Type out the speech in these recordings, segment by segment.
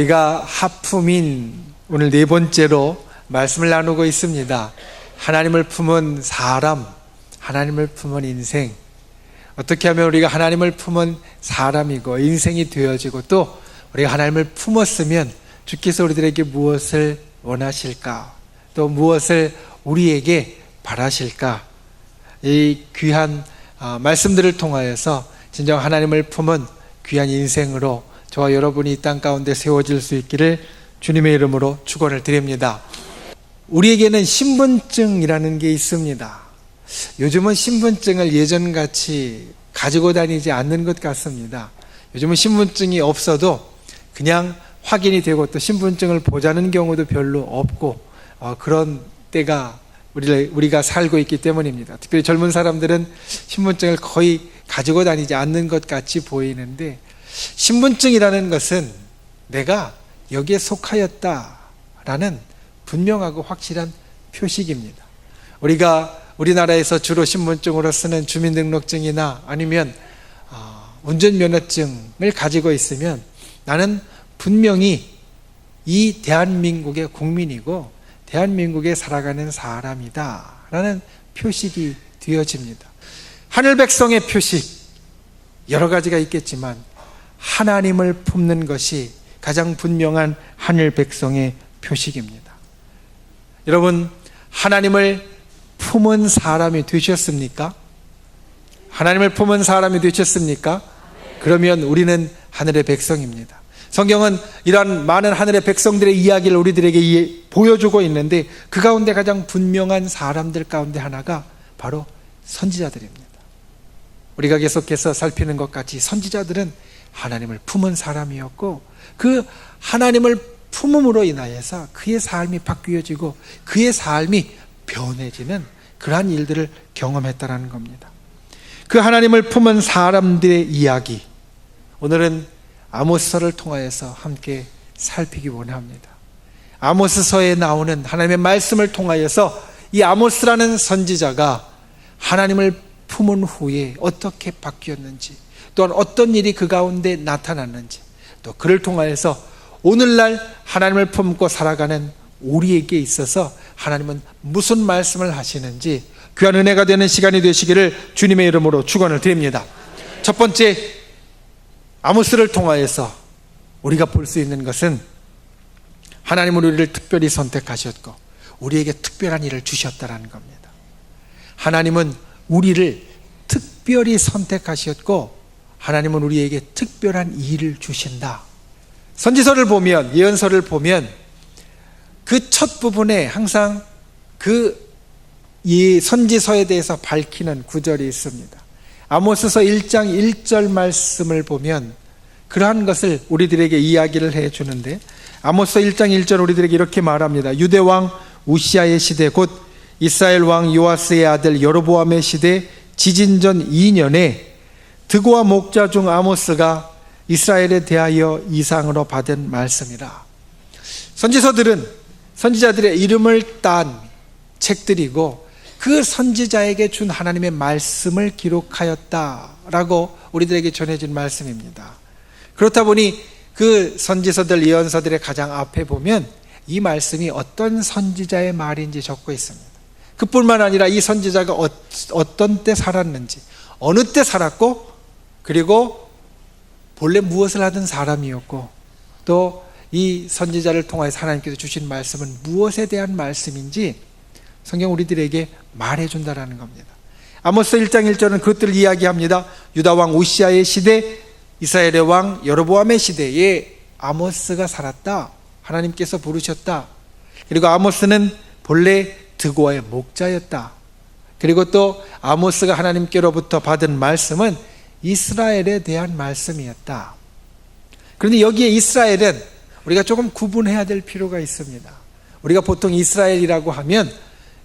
우리가 하품인 오늘 네 번째로 말씀을 나누고 있습니다. 하나님을 품은 사람, 하나님을 품은 인생. 어떻게 하면 우리가 하나님을 품은 사람이고 인생이 되어지고 또 우리가 하나님을 품었으면 주께서 우리들에게 무엇을 원하실까? 또 무엇을 우리에게 바라실까? 이 귀한 말씀들을 통하여서 진정 하나님을 품은 귀한 인생으로 저와 여러분이 이 땅 가운데 세워질 수 있기를 주님의 이름으로 축원을 드립니다. 우리에게는 신분증이라는 게 있습니다. 요즘은 신분증을 예전같이 가지고 다니지 않는 것 같습니다. 요즘은 신분증이 없어도 그냥 확인이 되고 또 신분증을 보자는 경우도 별로 없고 그런 때가 우리가 살고 있기 때문입니다. 특별히 젊은 사람들은 신분증을 거의 가지고 다니지 않는 것 같이 보이는데, 신분증이라는 것은 내가 여기에 속하였다라는 분명하고 확실한 표식입니다. 우리가 우리나라에서 주로 신분증으로 쓰는 주민등록증이나 아니면 운전면허증을 가지고 있으면 나는 분명히 이 대한민국의 국민이고 대한민국에 살아가는 사람이다 라는 표식이 되어집니다. 하늘 백성의 표식 여러 가지가 있겠지만 하나님을 품는 것이 가장 분명한 하늘 백성의 표식입니다. 여러분, 하나님을 품은 사람이 되셨습니까? 하나님을 품은 사람이 되셨습니까? 그러면 우리는 하늘의 백성입니다. 성경은 이러한 많은 하늘의 백성들의 이야기를 우리들에게 보여주고 있는데 그 가운데 가장 분명한 사람들 가운데 하나가 바로 선지자들입니다. 우리가 계속해서 살피는 것 같이 선지자들은 하나님을 품은 사람이었고 그 하나님을 품음으로 인하여서 그의 삶이 바뀌어지고 그의 삶이 변해지는 그러한 일들을 경험했다는 겁니다. 그 하나님을 품은 사람들의 이야기, 오늘은 아모스서를 통하여서 함께 살피기 원합니다. 아모스서에 나오는 하나님의 말씀을 통하여서 이 아모스라는 선지자가 하나님을 품은 후에 어떻게 바뀌었는지, 또한 어떤 일이 그 가운데 나타났는지, 또 그를 통하여서 오늘날 하나님을 품고 살아가는 우리에게 있어서 하나님은 무슨 말씀을 하시는지 귀한 은혜가 되는 시간이 되시기를 주님의 이름으로 축원을 드립니다. 첫 번째, 아모스를 통하여서 우리가 볼 수 있는 것은 하나님은 우리를 특별히 선택하셨고 우리에게 특별한 일을 주셨다는 겁니다. 하나님은 우리를 특별히 선택하셨고 하나님은 우리에게 특별한 일을 주신다. 선지서를 보면, 예언서를 보면 그 첫 부분에 항상 이 선지서에 대해서 밝히는 구절이 있습니다. 아모스서 1장 1절 말씀을 보면 그러한 것을 우리들에게 이야기를 해주는데, 아모스 1장 1절 우리들에게 이렇게 말합니다. 유대왕 우시아의 시대 곧 이스라엘 왕 요아스의 아들 여로보암의 시대 지진전 2년에 드고와 목자 중 아모스가 이스라엘에 대하여 이상으로 받은 말씀이라. 선지서들은 선지자들의 이름을 딴 책들이고 그 선지자에게 준 하나님의 말씀을 기록하였다라고 우리들에게 전해진 말씀입니다. 그렇다 보니 그 선지서들, 예언서들의 가장 앞에 보면 이 말씀이 어떤 선지자의 말인지 적고 있습니다. 그뿐만 아니라 이 선지자가 어떤 때 살았는지, 어느 때 살았고, 그리고 본래 무엇을 하던 사람이었고, 또 이 선지자를 통해서 하나님께서 주신 말씀은 무엇에 대한 말씀인지 성경 우리들에게 말해준다라는 겁니다. 아모스 1장 1절은 그것들을 이야기합니다. 유다 왕 우시아의 시대, 이스라엘의 왕 여로보암의 시대에 아모스가 살았다. 하나님께서 부르셨다. 그리고 아모스는 본래 드고아의 목자였다. 그리고 또 아모스가 하나님께로부터 받은 말씀은 이스라엘에 대한 말씀이었다. 그런데 여기에 이스라엘은 우리가 조금 구분해야 될 필요가 있습니다. 우리가 보통 이스라엘이라고 하면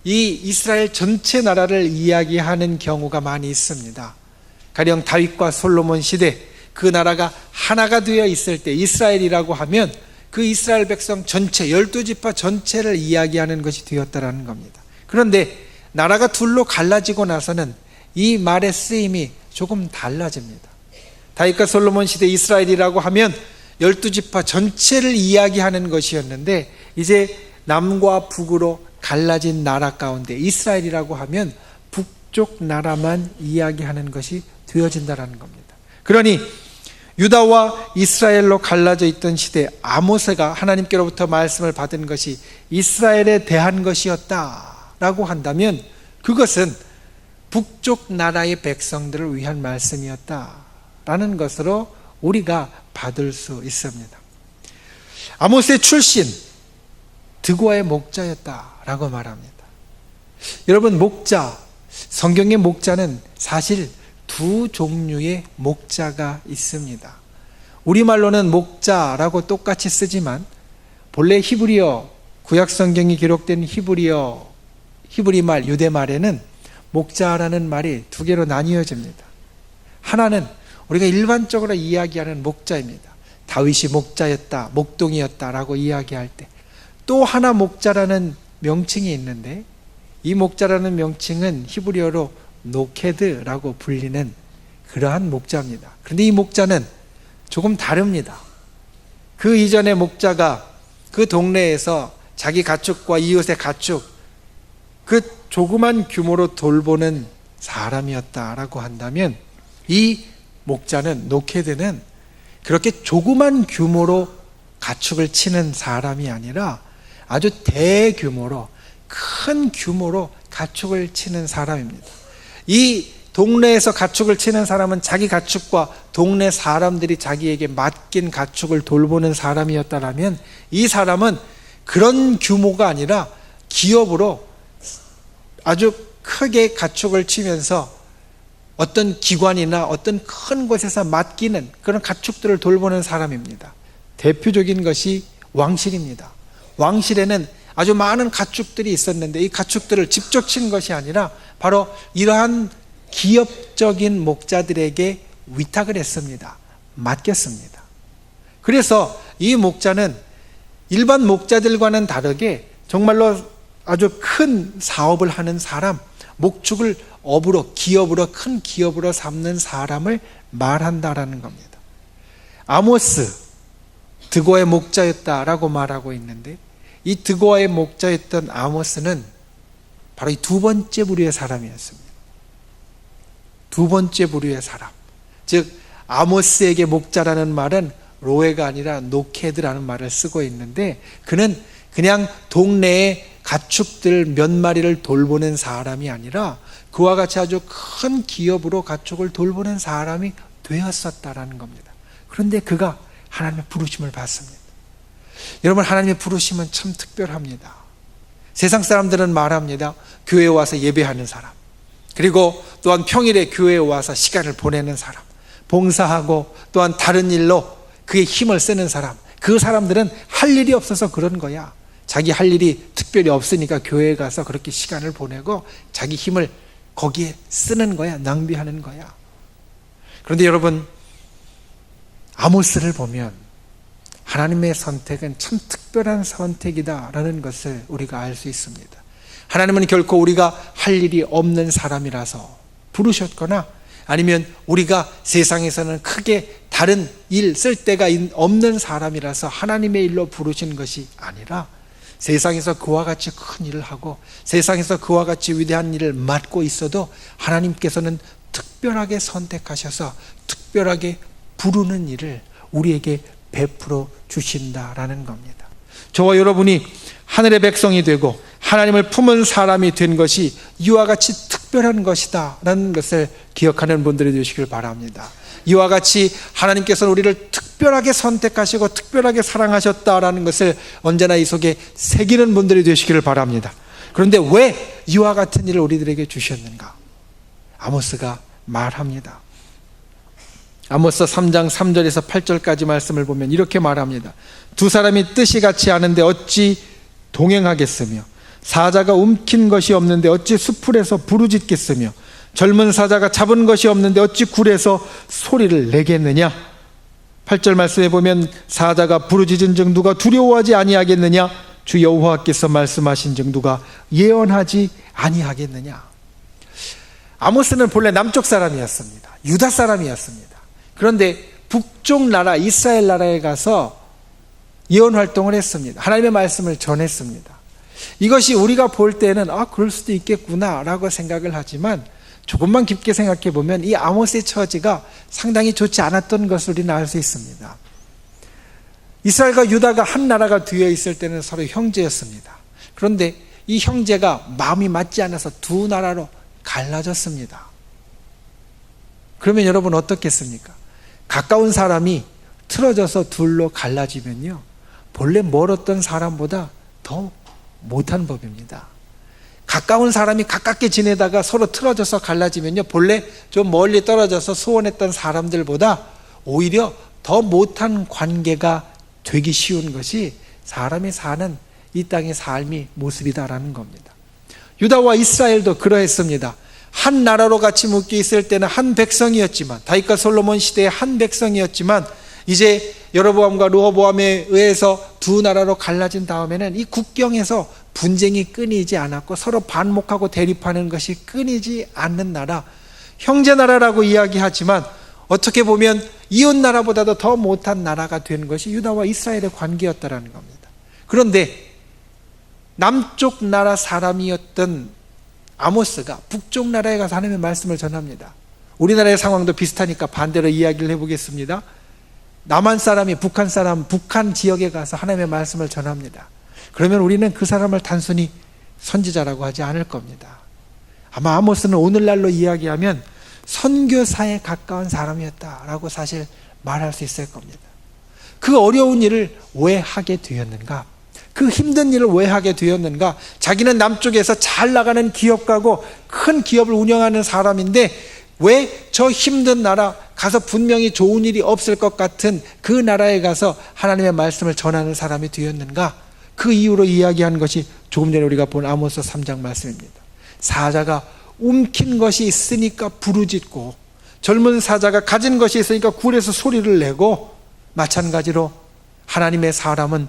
이 이스라엘 전체 나라를 이야기하는 경우가 많이 있습니다. 가령 다윗과 솔로몬 시대 그 나라가 하나가 되어 있을 때 이스라엘이라고 하면 그 이스라엘 백성 전체 12지파 전체를 이야기하는 것이 되었다라는 겁니다. 그런데 나라가 둘로 갈라지고 나서는 이 말의 쓰임이 조금 달라집니다. 다윗과 솔로몬 시대 이스라엘이라고 하면 12지파 전체를 이야기하는 것이었는데 이제 남과 북으로 갈라진 나라 가운데 이스라엘이라고 하면 북쪽 나라만 이야기하는 것이 되어진다는 겁니다. 그러니 유다와 이스라엘로 갈라져 있던 시대 아모스가 하나님께로부터 말씀을 받은 것이 이스라엘에 대한 것이었다라고 한다면 그것은 북쪽 나라의 백성들을 위한 말씀이었다라는 것으로 우리가 받을 수 있습니다. 아모스의 출신 드고아의 목자였다라고 말합니다. 여러분, 목자, 성경의 목자는 사실 두 종류의 목자가 있습니다. 우리말로는 목자라고 똑같이 쓰지만 본래 히브리어, 구약 성경이 기록된 히브리말, 유대말에는 목자라는 말이 두 개로 나뉘어집니다. 하나는 우리가 일반적으로 이야기하는 목자입니다. 다윗이 목자였다, 목동이었다라고 이야기할 때 또 하나 목자라는 명칭이 있는데 이 목자라는 명칭은 히브리어로 노케드라고 불리는 그러한 목자입니다. 그런데 이 목자는 조금 다릅니다. 그 이전의 목자가 그 동네에서 자기 가축과 이웃의 가축, 그 조그만 규모로 돌보는 사람이었다라고 한다면 이 목자는, 노케드는 그렇게 조그만 규모로 가축을 치는 사람이 아니라 아주 대규모로, 큰 규모로 가축을 치는 사람입니다. 이 동네에서 가축을 치는 사람은 자기 가축과 동네 사람들이 자기에게 맡긴 가축을 돌보는 사람이었다면 이 사람은 그런 규모가 아니라 기업으로 아주 크게 가축을 치면서 어떤 기관이나 어떤 큰 곳에서 맡기는 그런 가축들을 돌보는 사람입니다. 대표적인 것이 왕실입니다. 왕실에는 아주 많은 가축들이 있었는데 이 가축들을 직접 친 것이 아니라 바로 이러한 기업적인 목자들에게 위탁을 했습니다. 맡겼습니다. 그래서 이 목자는 일반 목자들과는 다르게 정말로 아주 큰 사업을 하는 사람, 목축을 업으로, 기업으로, 큰 기업으로 삼는 사람을 말한다라는 겁니다. 아모스, 드고아의 목자였다라고 말하고 있는데 이 드고아의 목자였던 아모스는 바로 이 두 번째 부류의 사람이었습니다. 두 번째 부류의 사람. 즉 아모스에게 목자라는 말은 로에가 아니라 노케드라는 말을 쓰고 있는데 그는 그냥 동네의 가축들 몇 마리를 돌보는 사람이 아니라 그와 같이 아주 큰 기업으로 가축을 돌보는 사람이 되었었다라는 겁니다. 그런데 그가 하나님의 부르심을 받습니다. 여러분, 하나님의 부르심은 참 특별합니다. 세상 사람들은 말합니다. 교회에 와서 예배하는 사람, 그리고 또한 평일에 교회에 와서 시간을 보내는 사람, 봉사하고 또한 다른 일로 그의 힘을 쓰는 사람, 그 사람들은 할 일이 없어서 그런 거야. 자기 할 일이 특별히 없으니까 교회에 가서 그렇게 시간을 보내고 자기 힘을 거기에 쓰는 거야, 낭비하는 거야. 그런데 여러분, 아모스를 보면 하나님의 선택은 참 특별한 선택이다라는 것을 우리가 알 수 있습니다. 하나님은 결코 우리가 할 일이 없는 사람이라서 부르셨거나 아니면 우리가 세상에서는 크게 다른 일 쓸 데가 없는 사람이라서 하나님의 일로 부르신 것이 아니라 세상에서 그와 같이 큰 일을 하고 세상에서 그와 같이 위대한 일을 맡고 있어도 하나님께서는 특별하게 선택하셔서 특별하게 부르는 일을 우리에게 베풀어 주신다라는 겁니다. 저와 여러분이 하늘의 백성이 되고 하나님을 품은 사람이 된 것이 이와 같이 특별한 것이다 라는 것을 기억하는 분들이 되시길 바랍니다. 이와 같이 하나님께서는 우리를 특별하게 선택하시고 특별하게 사랑하셨다라는 것을 언제나 이 속에 새기는 분들이 되시기를 바랍니다. 그런데 왜 이와 같은 일을 우리들에게 주셨는가? 아모스가 말합니다. 아모스 3장 3절에서 8절까지 말씀을 보면 이렇게 말합니다. 두 사람이 뜻이 같지 않은데 어찌 동행하겠으며 사자가 움킨 것이 없는데 어찌 수풀에서 부르짖겠으며 젊은 사자가 잡은 것이 없는데 어찌 굴에서 소리를 내겠느냐. 8절 말씀에 보면 사자가 부르짖은 즉 누가 두려워하지 아니하겠느냐. 주 여호와께서 말씀하신 즉 누가 예언하지 아니하겠느냐. 아모스는 본래 남쪽 사람이었습니다. 유다 사람이었습니다. 그런데 북쪽 나라 이스라엘 나라에 가서 예언 활동을 했습니다. 하나님의 말씀을 전했습니다. 이것이 우리가 볼 때는 그럴 수도 있겠구나 라고 생각을 하지만 조금만 깊게 생각해 보면 이 아모스의 처지가 상당히 좋지 않았던 것을 우리는 알 수 있습니다. 이스라엘과 유다가 한 나라가 되어 있을 때는 서로 형제였습니다. 그런데 이 형제가 마음이 맞지 않아서 두 나라로 갈라졌습니다. 그러면 여러분 어떻겠습니까? 가까운 사람이 틀어져서 둘로 갈라지면요, 본래 멀었던 사람보다 더 못한 법입니다. 가까운 사람이 가깝게 지내다가 서로 틀어져서 갈라지면요, 본래 좀 멀리 떨어져서 소원했던 사람들보다 오히려 더 못한 관계가 되기 쉬운 것이 사람이 사는 이 땅의 삶이 모습이다라는 겁니다. 유다와 이스라엘도 그러했습니다. 한 나라로 같이 묶여 있을 때는 한 백성이었지만, 다윗과 솔로몬 시대의 한 백성이었지만, 이제 여로보암과 르호보암에 의해서 두 나라로 갈라진 다음에는 이 국경에서 분쟁이 끊이지 않았고 서로 반목하고 대립하는 것이 끊이지 않는 나라, 형제 나라라고 이야기하지만 어떻게 보면 이웃 나라보다도 더 못한 나라가 된 것이 유다와 이스라엘의 관계였다라는 겁니다. 그런데 남쪽 나라 사람이었던 아모스가 북쪽 나라에 가서 하나님의 말씀을 전합니다. 우리나라의 상황도 비슷하니까 반대로 이야기를 해보겠습니다. 남한 사람이 북한 사람, 북한 지역에 가서 하나님의 말씀을 전합니다. 그러면 우리는 그 사람을 단순히 선지자라고 하지 않을 겁니다. 아마 아모스는 오늘날로 이야기하면 선교사에 가까운 사람이었다라고 사실 말할 수 있을 겁니다. 그 어려운 일을 왜 하게 되었는가? 그 힘든 일을 왜 하게 되었는가? 자기는 남쪽에서 잘 나가는 기업가고 큰 기업을 운영하는 사람인데 왜 저 힘든 나라 가서 분명히 좋은 일이 없을 것 같은 그 나라에 가서 하나님의 말씀을 전하는 사람이 되었는가? 그 이유로 이야기한 것이 조금 전에 우리가 본 아모스 3장 말씀입니다. 사자가 움킨 것이 있으니까 부르짖고, 젊은 사자가 가진 것이 있으니까 굴에서 소리를 내고, 마찬가지로 하나님의 사람은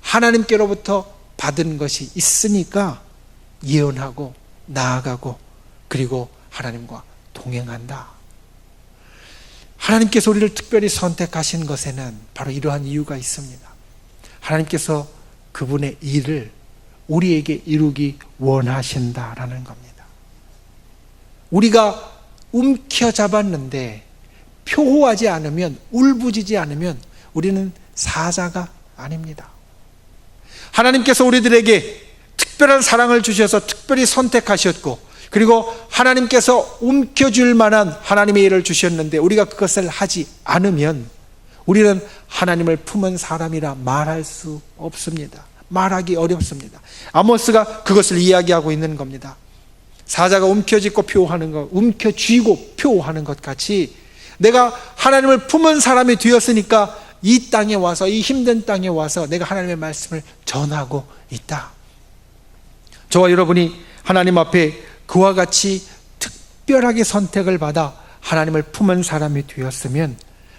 하나님께로부터 받은 것이 있으니까 예언하고 나아가고 그리고 하나님과 동행한다. 하나님께서 우리를 특별히 선택하신 것에는 바로 이러한 이유가 있습니다. 하나님께서 그분의 일을 우리에게 이루기 원하신다라는 겁니다. 우리가 움켜잡았는데 표호하지 않으면, 울부짖지 않으면 우리는 사자가 아닙니다. 하나님께서 우리들에게 특별한 사랑을 주셔서 특별히 선택하셨고, 그리고 하나님께서 움켜줄 만한 하나님의 일을 주셨는데 우리가 그것을 하지 않으면 우리는 하나님을 품은 사람이라 말할 수 없습니다. 말하기 어렵습니다. 아모스가 그것을 이야기하고 있는 겁니다. 사자가 움켜쥐고 표하는 것, 움켜쥐고 표하는 것 같이 내가 하나님을 품은 사람이 되었으니까 이 땅에 와서, 이 힘든 땅에 와서 내가 하나님의 말씀을 전하고 있다. 저와 여러분이 하나님 앞에 그와 같이 특별하게 선택을 받아 하나님을 품은 사람이 되었으면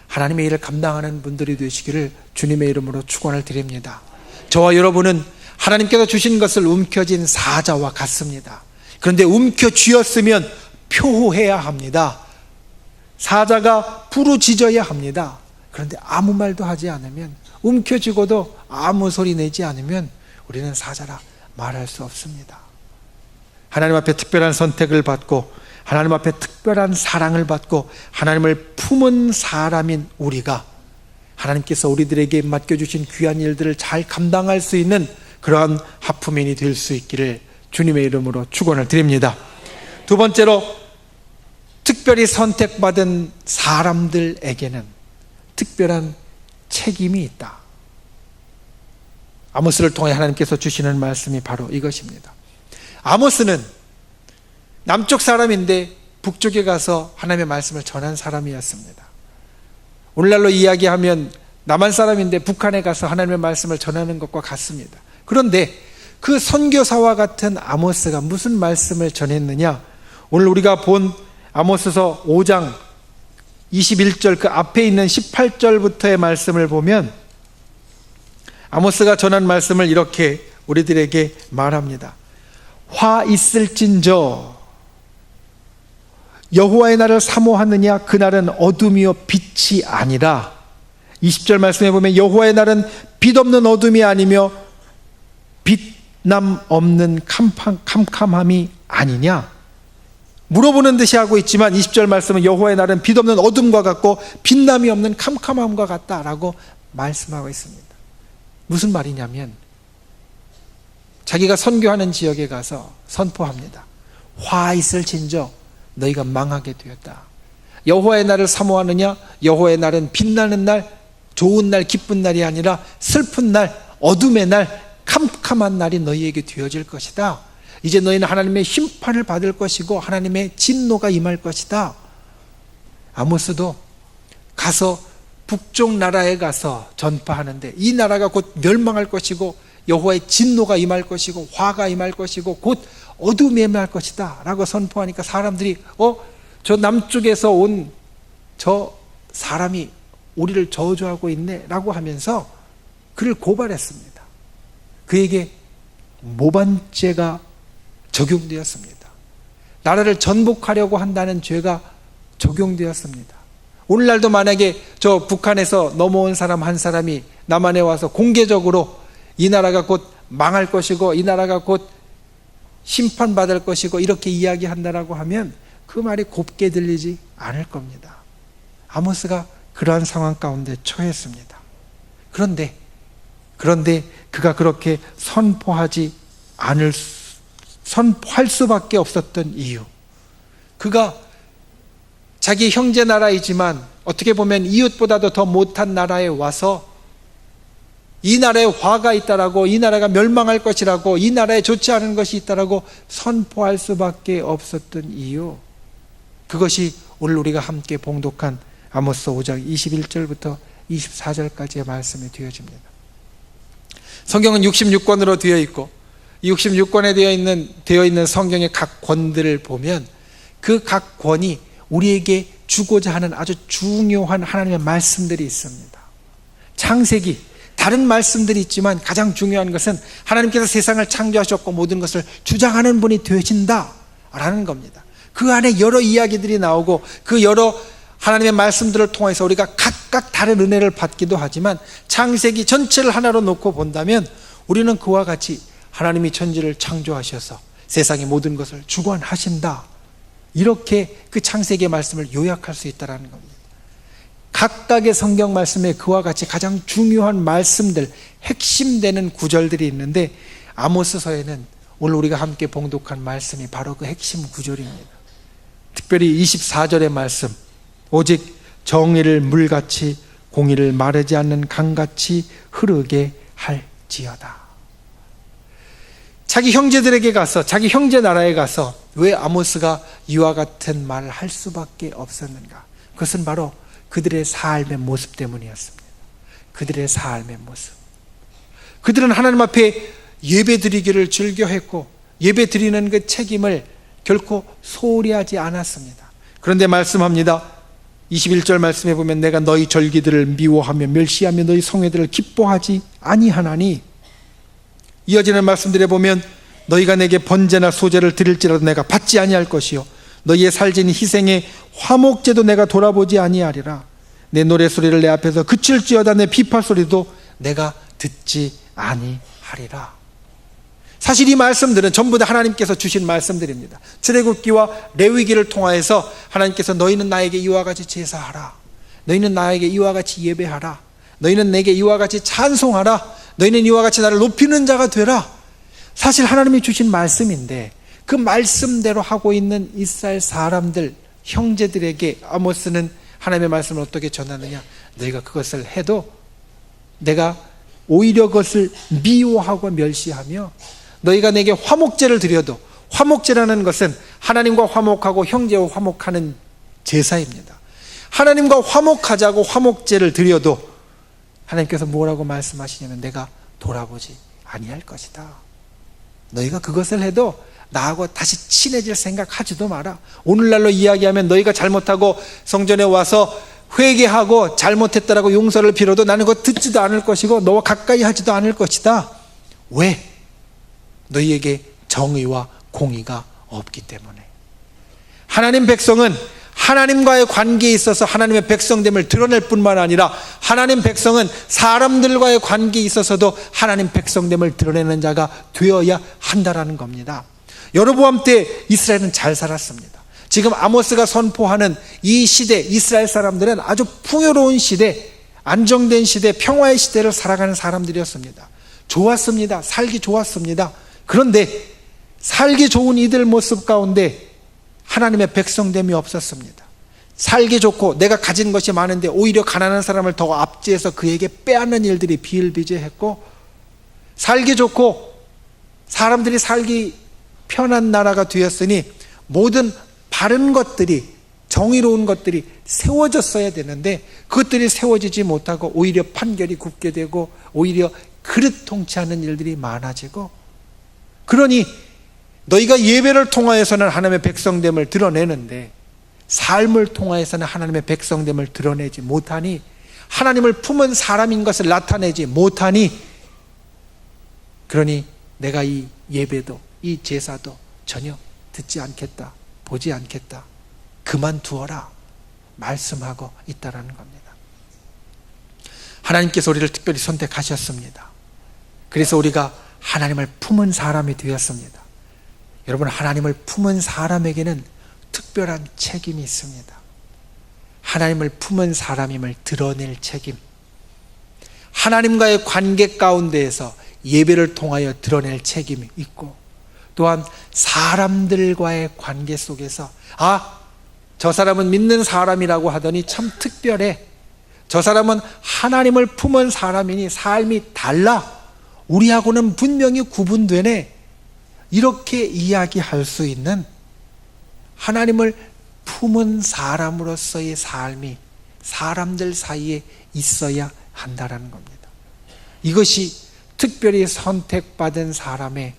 하나님의 일을 감당하는 분들이 되시기를 주님의 이름으로 축원을 드립니다. 저와 여러분은 하나님께서 주신 것을 움켜쥔 사자와 같습니다. 그런데 움켜쥐었으면 표호해야 합니다. 사자가 부르짖어야 합니다. 그런데 아무 말도 하지 않으면, 움켜쥐고도 아무 소리 내지 않으면 우리는 사자라 말할 수 없습니다. 하나님 앞에 특별한 선택을 받고 하나님 앞에 특별한 사랑을 받고 하나님을 품은 사람인 우리가 하나님께서 우리들에게 맡겨주신 귀한 일들을 잘 감당할 수 있는 그러한 하프맨이 될 수 있기를 주님의 이름으로 축원을 드립니다. 두 번째로, 특별히 선택받은 사람들에게는 특별한 책임이 있다. 아모스를 통해 하나님께서 주시는 말씀이 바로 이것입니다. 아모스는 남쪽 사람인데 북쪽에 가서 하나님의 말씀을 전한 사람이었습니다. 오늘날로 이야기하면 남한 사람인데 북한에 가서 하나님의 말씀을 전하는 것과 같습니다. 그런데 그 선교사와 같은 아모스가 무슨 말씀을 전했느냐? 오늘 우리가 본 아모스서 5장 21절 그 앞에 있는 18절부터의 말씀을 보면 아모스가 전한 말씀을 이렇게 우리들에게 말합니다. 화 있을진저 여호와의 날을 사모하느냐? 그날은 어둠이요 빛이 아니라. 20절 말씀에 보면 여호와의 날은 빛 없는 어둠이 아니며 빛남 없는 캄캄함이 아니냐? 물어보는 듯이 하고 있지만 20절 말씀은 여호와의 날은 빛 없는 어둠과 같고 빛남이 없는 캄캄함과 같다라고 말씀하고 있습니다. 무슨 말이냐면 자기가 선교하는 지역에 가서 선포합니다. 화 있을진저 너희가 망하게 되었다. 여호와의 날을 사모하느냐? 여호와의 날은 빛나는 날, 좋은 날, 기쁜 날이 아니라 슬픈 날, 어둠의 날, 캄캄한 날이 너희에게 되어질 것이다. 이제 너희는 하나님의 심판을 받을 것이고 하나님의 진노가 임할 것이다. 아모스도 가서 북쪽 나라에 가서 전파하는데 이 나라가 곧 멸망할 것이고 여호와의 진노가 임할 것이고 화가 임할 것이고 곧 어둠이 임할 것이다 라고 선포하니까 사람들이 저 남쪽에서 온 저 사람이 우리를 저주하고 있네 라고 하면서 그를 고발했습니다. 그에게 모반죄가 적용되었습니다. 나라를 전복하려고 한다는 죄가 적용되었습니다. 오늘날도 만약에 저 북한에서 넘어온 사람 한 사람이 남한에 와서 공개적으로 이 나라가 곧 망할 것이고 이 나라가 곧 심판받을 것이고 이렇게 이야기한다라고 하면 그 말이 곱게 들리지 않을 겁니다. 아모스가 그러한 상황 가운데 처했습니다. 그런데 그가 그렇게 선포할 수밖에 없었던 이유, 그가 자기 형제 나라이지만 어떻게 보면 이웃보다도 더 못한 나라에 와서 이 나라에 화가 있다라고, 이 나라가 멸망할 것이라고, 이 나라에 좋지 않은 것이 있다라고 선포할 수밖에 없었던 이유, 그것이 오늘 우리가 함께 봉독한 아모스 5장 21절부터 24절까지의 말씀이 되어집니다. 성경은 66권으로 되어 있고 이 66권에 되어 있는 성경의 각 권들을 보면 그 각 권이 우리에게 주고자 하는 아주 중요한 하나님의 말씀들이 있습니다. 창세기, 다른 말씀들이 있지만 가장 중요한 것은 하나님께서 세상을 창조하셨고 모든 것을 주장하는 분이 되신다라는 겁니다. 그 안에 여러 이야기들이 나오고 그 여러 하나님의 말씀들을 통해서 우리가 각각 다른 은혜를 받기도 하지만 창세기 전체를 하나로 놓고 본다면 우리는 그와 같이 하나님이 천지를 창조하셔서 세상의 모든 것을 주관하신다, 이렇게 그 창세기의 말씀을 요약할 수 있다는 겁니다. 각각의 성경 말씀에 그와 같이 가장 중요한 말씀들, 핵심되는 구절들이 있는데 아모스서에는 오늘 우리가 함께 봉독한 말씀이 바로 그 핵심 구절입니다. 특별히 24절의 말씀, 오직 정의를 물같이 공의를 마르지 않는 강같이 흐르게 할지어다. 자기 형제들에게 가서, 자기 형제 나라에 가서 왜 아모스가 이와 같은 말을 할 수밖에 없었는가? 그것은 바로 그들의 삶의 모습 때문이었습니다. 그들의 삶의 모습. 그들은 하나님 앞에 예배 드리기를 즐겨했고 예배 드리는 그 책임을 결코 소홀히 하지 않았습니다. 그런데 말씀합니다. 21절 말씀에 보면 내가 너희 절기들을 미워하며 멸시하며 너희 성회들을 기뻐하지 아니하나니, 이어지는 말씀들에 보면 너희가 내게 번제나 소제를 드릴지라도 내가 받지 아니할 것이요 너희의 살진 희생의 화목제도 내가 돌아보지 아니하리라. 내 노래소리를 내 앞에서 그칠지어다 내 비파소리도 내가 듣지 아니하리라. 사실 이 말씀들은 전부 다 하나님께서 주신 말씀들입니다. 출애굽기와 레위기를 통하여서 하나님께서 너희는 나에게 이와 같이 제사하라, 너희는 나에게 이와 같이 예배하라, 너희는 내게 이와 같이 찬송하라, 너희는 이와 같이 나를 높이는 자가 되라. 사실 하나님이 주신 말씀인데 그 말씀대로 하고 있는 이스라엘 사람들, 형제들에게 아모스는 하나님의 말씀을 어떻게 전하느냐? 너희가 그것을 해도 내가 오히려 그것을 미워하고 멸시하며 너희가 내게 화목제를 드려도, 화목제라는 것은 하나님과 화목하고 형제와 화목하는 제사입니다. 하나님과 화목하자고 화목제를 드려도 하나님께서 뭐라고 말씀하시냐면 내가 돌아보지 아니할 것이다. 너희가 그것을 해도 나하고 다시 친해질 생각하지도 마라. 오늘날로 이야기하면 너희가 잘못하고 성전에 와서 회개하고 잘못했다라고 용서를 빌어도 나는 그거 듣지도 않을 것이고 너와 가까이 하지도 않을 것이다. 왜? 너희에게 정의와 공의가 없기 때문에. 하나님 백성은 하나님과의 관계에 있어서 하나님의 백성됨을 드러낼 뿐만 아니라 하나님 백성은 사람들과의 관계에 있어서도 하나님 백성됨을 드러내는 자가 되어야 한다라는 겁니다. 여로보암 때 이스라엘은 잘 살았습니다. 지금 아모스가 선포하는 이 시대, 이스라엘 사람들은 아주 풍요로운 시대, 안정된 시대, 평화의 시대를 살아가는 사람들이었습니다. 좋았습니다. 살기 좋았습니다. 그런데 살기 좋은 이들 모습 가운데 하나님의 백성됨이 없었습니다. 살기 좋고 내가 가진 것이 많은데 오히려 가난한 사람을 더 압제해서 그에게 빼앗는 일들이 비일비재했고, 살기 좋고 사람들이 살기 편한 나라가 되었으니 모든 바른 것들이, 정의로운 것들이 세워졌어야 되는데 그것들이 세워지지 못하고 오히려 판결이 굽게 되고 오히려 그릇 통치하는 일들이 많아지고, 그러니 너희가 예배를 통하여서는 하나님의 백성됨을 드러내는데 삶을 통하여서는 하나님의 백성됨을 드러내지 못하니, 하나님을 품은 사람인 것을 나타내지 못하니, 그러니 내가 이 예배도 이 제사도 전혀 듣지 않겠다, 보지 않겠다, 그만두어라 말씀하고 있다라는 겁니다. 하나님께서 우리를 특별히 선택하셨습니다. 그래서 우리가 하나님을 품은 사람이 되었습니다. 여러분, 하나님을 품은 사람에게는 특별한 책임이 있습니다. 하나님을 품은 사람임을 드러낼 책임, 하나님과의 관계 가운데에서 예배를 통하여 드러낼 책임이 있고, 또한 사람들과의 관계 속에서 저 사람은 믿는 사람이라고 하더니 참 특별해, 저 사람은 하나님을 품은 사람이니 삶이 달라, 우리하고는 분명히 구분되네, 이렇게 이야기할 수 있는 하나님을 품은 사람으로서의 삶이 사람들 사이에 있어야 한다는 겁니다. 이것이 특별히 선택받은 사람의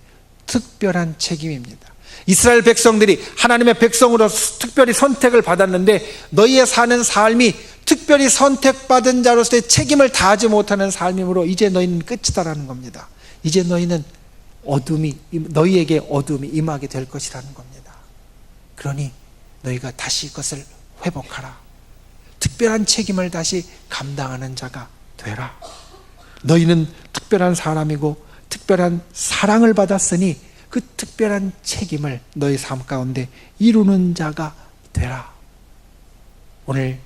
특별한 책임입니다. 이스라엘 백성들이 하나님의 백성으로 특별히 선택을 받았는데 너희의 사는 삶이 특별히 선택받은 자로서의 책임을 다하지 못하는 삶이므로 이제 너희는 끝이다라는 겁니다. 이제 너희에게 어둠이 임하게 될 것이라는 겁니다. 그러니 너희가 다시 이것을 회복하라. 특별한 책임을 다시 감당하는 자가 되라. 너희는 특별한 사람이고 특별한 사랑을 받았으니 그 특별한 책임을 너희 삶 가운데 이루는 자가 되라. 오늘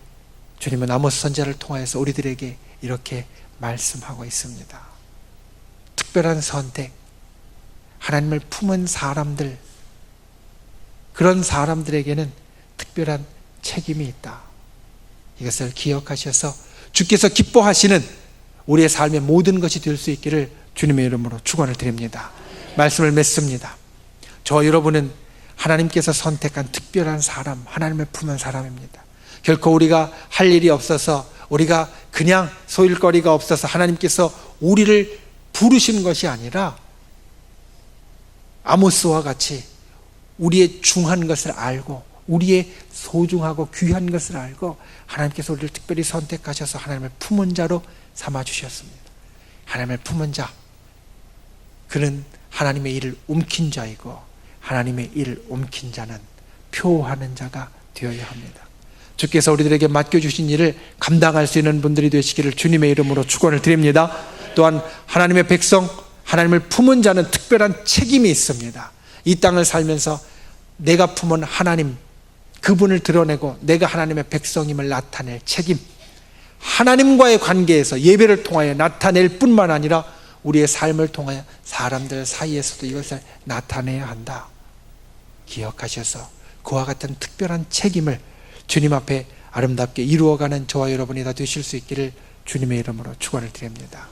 주님은 아모스 선지자를 통하여서 우리들에게 이렇게 말씀하고 있습니다. 특별한 선택, 하나님을 품은 사람들, 그런 사람들에게는 특별한 책임이 있다. 이것을 기억하셔서 주께서 기뻐하시는 우리의 삶의 모든 것이 될 수 있기를 주님의 이름으로 축원을 드립니다. 말씀을 맺습니다. 저 여러분은 하나님께서 선택한 특별한 사람, 하나님을 품은 사람입니다. 결코 우리가 할 일이 없어서, 우리가 그냥 소일거리가 없어서 하나님께서 우리를 부르신 것이 아니라 아모스와 같이 우리의 중한 것을 알고 우리의 소중하고 귀한 것을 알고 하나님께서 우리를 특별히 선택하셔서 하나님을 품은 자로 삼아주셨습니다. 하나님을 품은 자, 그는 하나님의 일을 움킨 자이고 하나님의 일을 움킨 자는 표하는 자가 되어야 합니다. 주께서 우리들에게 맡겨주신 일을 감당할 수 있는 분들이 되시기를 주님의 이름으로 축원을 드립니다. 또한 하나님의 백성, 하나님을 품은 자는 특별한 책임이 있습니다. 이 땅을 살면서 내가 품은 하나님, 그분을 드러내고 내가 하나님의 백성임을 나타낼 책임, 하나님과의 관계에서 예배를 통하여 나타낼 뿐만 아니라 우리의 삶을 통하여 사람들 사이에서도 이것을 나타내야 한다. 기억하셔서 그와 같은 특별한 책임을 주님 앞에 아름답게 이루어가는 저와 여러분이 다 되실 수 있기를 주님의 이름으로 축원을 드립니다.